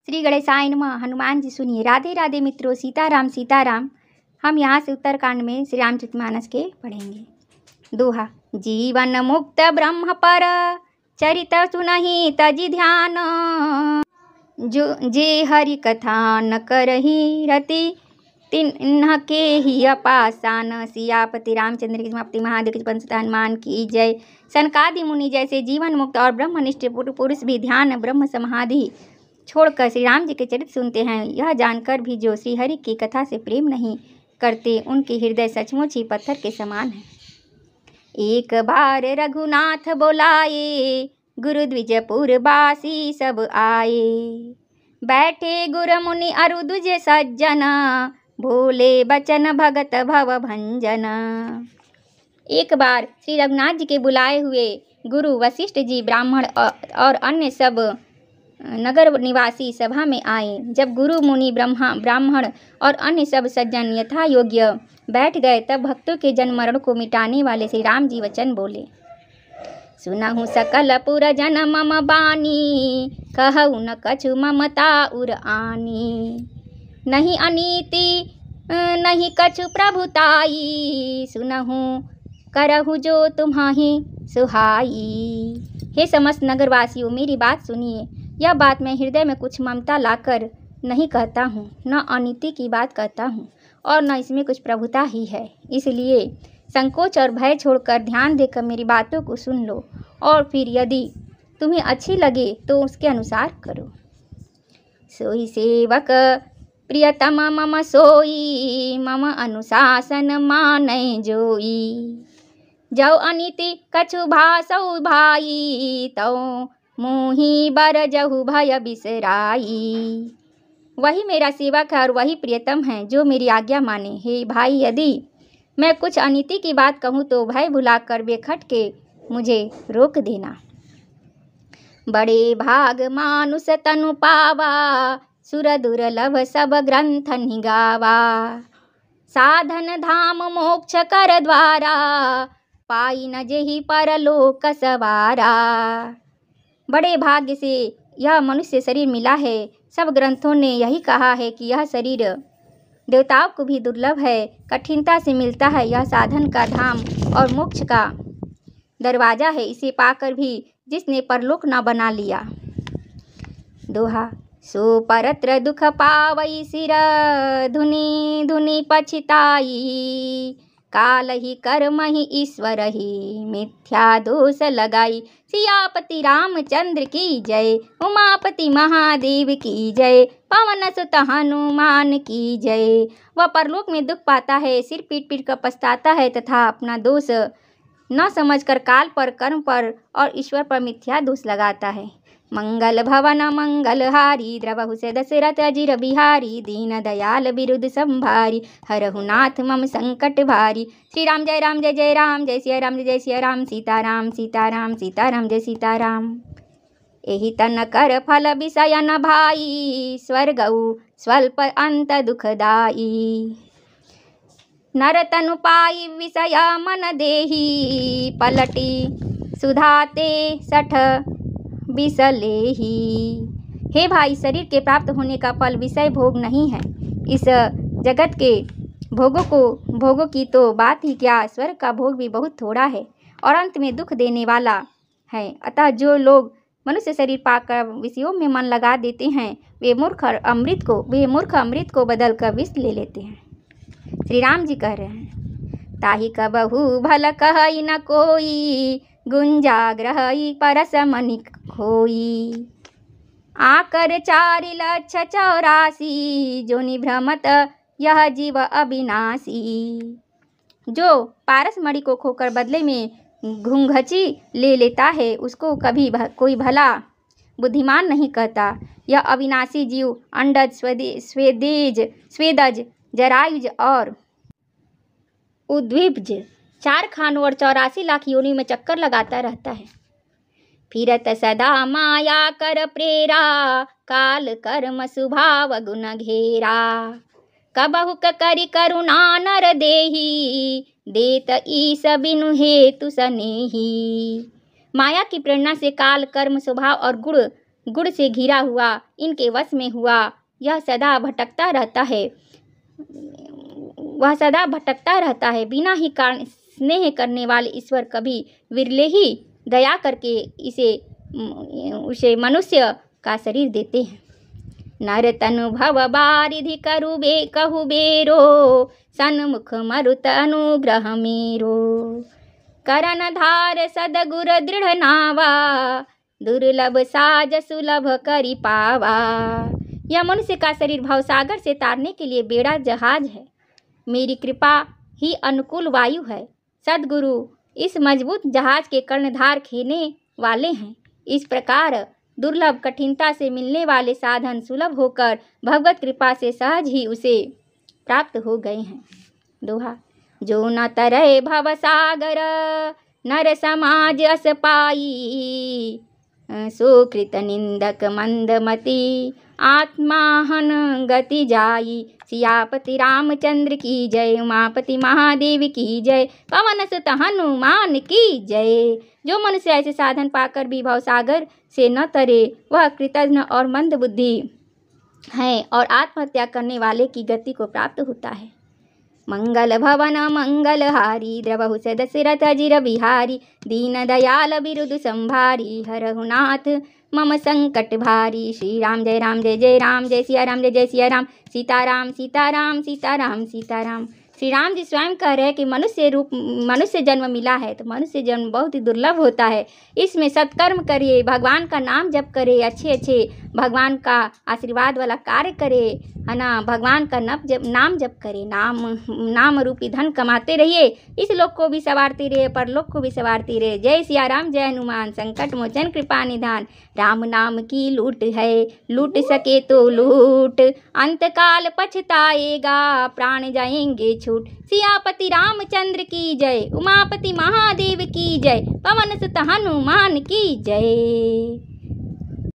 श्री गणेशाय नमः। हनुमान जी सुनिए। राधे राधे मित्रों, सीताराम सीताराम। हम यहाँ से उत्तरकांड में श्री रामचरितमानस के पढ़ेंगे। दोहा। जीवन मुक्त ब्रह्म पर चरित सुनहि तजि ध्यान, जो जे हरि कथा न करहि रति तिन्ह के ही अपासान। सियापति रामचंद्र की समाप्ति। महादेव की पंचता हनुमान की जय। सनकादि मुनि जैसे जीवन मुक्त और ब्रह्मनिष्ठ पुरुष भी ध्यान ब्रह्म समाधि छोड़कर श्री राम जी के चरित्र सुनते हैं। यह जानकर भी जो श्री हरि की कथा से प्रेम नहीं करते, उनके हृदय सचमुच ही पत्थर के समान है। एक बार रघुनाथ बोलाए, गुरु द्विजपुर बासी सब आए। बैठे गुरु मुनि अरु दुज सज्जन, भोले बचन भगत भव भंजन। एक बार श्री रघुनाथ जी के बुलाए हुए गुरु वशिष्ठ जी ब्राह्मण और अन्य सब नगर निवासी सभा में आए। जब गुरु मुनि ब्राह्मण और अन्य सब सज्जन यथा योग्य बैठ गए, तब भक्तों के जन्म मरण को मिटाने वाले श्री राम जी वचन बोले। सुनहु सकल पुर जन मम बानी, कहु न कछु ममता उर आनी। नहीं अनीति नहीं कछु प्रभुताई, सुनहु करहु जो तुम्हाही सुहाई। हे समस्त नगरवासियों, मेरी बात सुनिए। यह बात मैं हृदय में कुछ ममता लाकर नहीं कहता हूँ, न अनीति की बात कहता हूँ और न इसमें कुछ प्रभुता ही है। इसलिए संकोच और भय छोड़कर ध्यान देकर मेरी बातों को सुन लो, और फिर यदि तुम्हें अच्छी लगे तो उसके अनुसार करो। सोई सेवक प्रियतम मम सोई, मम अनुशासन मानै जोई। जो अनीति कछु भासौ भाई, तौ मोहि बरजहु भय बिसराई। वही मेरा सेवक है और वही प्रियतम है जो मेरी आज्ञा माने। हे भाई, यदि मैं कुछ अनीति की बात कहूँ तो भय भुलाकर बेखट के मुझे रोक देना। बड़े भाग मानुष तनु पावा, सुर दुर्लभ सब ग्रंथ निगावा। साधन धाम मोक्ष कर द्वारा, पाई न जेहि परलोक सवारा। बड़े भाग्य से यह मनुष्य शरीर मिला है। सब ग्रंथों ने यही कहा है कि यह शरीर देवताओं को भी दुर्लभ है, कठिनता से मिलता है। यह साधन का धाम और मोक्ष का दरवाजा है। इसे पाकर भी जिसने परलोक न बना लिया। दोहा। सो परत्र दुख पावई सिर, धुनि धुनि पछिताई। काल ही कर्म ही ईश्वर ही, मिथ्या दोष लगाई। सियापति रामचंद्र की जय, उमापति महादेव की जय, पवन सुत हनुमान की जय। वह परलोक में दुख पाता है, सिर पीट पीट कर पछताता है तथा अपना दोष न समझकर काल पर, कर्म पर और ईश्वर पर मिथ्या दोष लगाता है। मंगल भवन मंगलहारी, द्रवहु से दशरथ अजिर बिहारी। दीन दयाल बिरुद संभारी, हरहु नाथ मम संकट भारी। श्री राम जय राम जय जय राम, जय सिया राम जय सिया राम। सीताराम सीताराम सीताराम जय सीताराम। एहि तन कर फल विषय न भाई, स्वर्गउ स्वल्प अंत दुखदाई। नर तनु पाई विषय मन देही, पलटी सुधाते सठ बिसलेही। हे भाई, शरीर के प्राप्त होने का फल विषय भोग नहीं है। इस जगत के भोगों की तो बात ही क्या, स्वर्ग का भोग भी बहुत थोड़ा है और अंत में दुख देने वाला है। अतः जो लोग मनुष्य शरीर पाकर विषयों में मन लगा देते हैं, वे मूर्ख अमृत को बदल कर विष ले लेते हैं। श्री राम जी कह रहे हैं। ताहि कबहु भल कहई न कोई, गुंजाग्रही परस मनि खोई। आकर 4,84,84, जो निभ्रमत यह जीव अविनाशी। जो पारस मणि को खोकर बदले में घूंघची ले लेता है, उसको कभी कोई भला बुद्धिमान नहीं कहता। यह अविनाशी जीव अंडज, स्वेदज, जरायुज और उद्भिज 4 खानों और 84 लाख योनि में चक्कर लगाता रहता है। फिरत सदा माया कर प्रेरा, काल कर्म स्वभाव गुण घेरा। कबहु करि करुणा नर देही, देत ईस बिनु हेतु सनेही। माया की प्रेरणा से काल कर्म स्वभाव और गुण गुड़ से घिरा हुआ इनके वश में हुआ। यह सदा भटकता रहता है, वह सदा भटकता रहता है। बिना ही कारण स्नेह करने वाले ईश्वर कभी विरले ही दया करके उसे मनुष्य का शरीर देते हैं। नर तनु भव बारिधि कहु बेरो, सन्मुख मरुत अनुग्रह मेरो। करन धार सदगुर दृढ़ नावा, दुर्लभ साज सुलभ करि पावा। यह मनुष्य का शरीर भवसागर से तारने के लिए बेड़ा जहाज है। मेरी कृपा ही अनुकूल वायु है। सदगुरु इस मजबूत जहाज के कर्णधार खेने वाले हैं। इस प्रकार दुर्लभ कठिनता से मिलने वाले साधन सुलभ होकर भगवत कृपा से सहज ही उसे प्राप्त हो गए हैं। दोहा। जो न तरय भव सागर, नर समाज अस पाई। सुकृत निंदक मंदमति, आत्माहन गति जाई। सियापति रामचंद्र की जय, उमापति महादेव की जय, पवन सुत हनुमान की जय। जो मनुष्य ऐसे साधन पाकर भी भवसागर से न तरे, वह कृतघ्न और मंद बुद्धि है और आत्महत्या करने वाले की गति को प्राप्त होता है। मंगल भवन मंगलहारी, द्रवहु दशरथ अजिर बिहारी। दीन दयाल बिरुद संभारी, हरहु नाथ मम संकट भारी। श्री राम जय राम जय जय राम, जय सिया राम जय जय सिया राम। सीताराम सीताराम सीताराम सीताराम। श्री राम जी स्वयं कह रहे हैं कि मनुष्य जन्म मिला है तो मनुष्य जन्म बहुत ही दुर्लभ होता है। इसमें सत्कर्म करिए, भगवान का नाम जप करे, अच्छे भगवान का आशीर्वाद वाला कार्य करे, है ना। भगवान का नाम जप करे, नाम रूपी धन कमाते रहिए। इस लोक को भी संवारते रहिए, परलोक को भी संवारते रहिए। जय सिया राम जय हनुमान, संकट मोचन कृपा निधान। राम नाम की लूट है, लूट सके तो लूट। अंतकाल पछताएगा, प्राण जाएंगे छूट। सियापति रामचंद्र की जय, उमापति महादेव की जय, पवन सुत हनुमान की जय।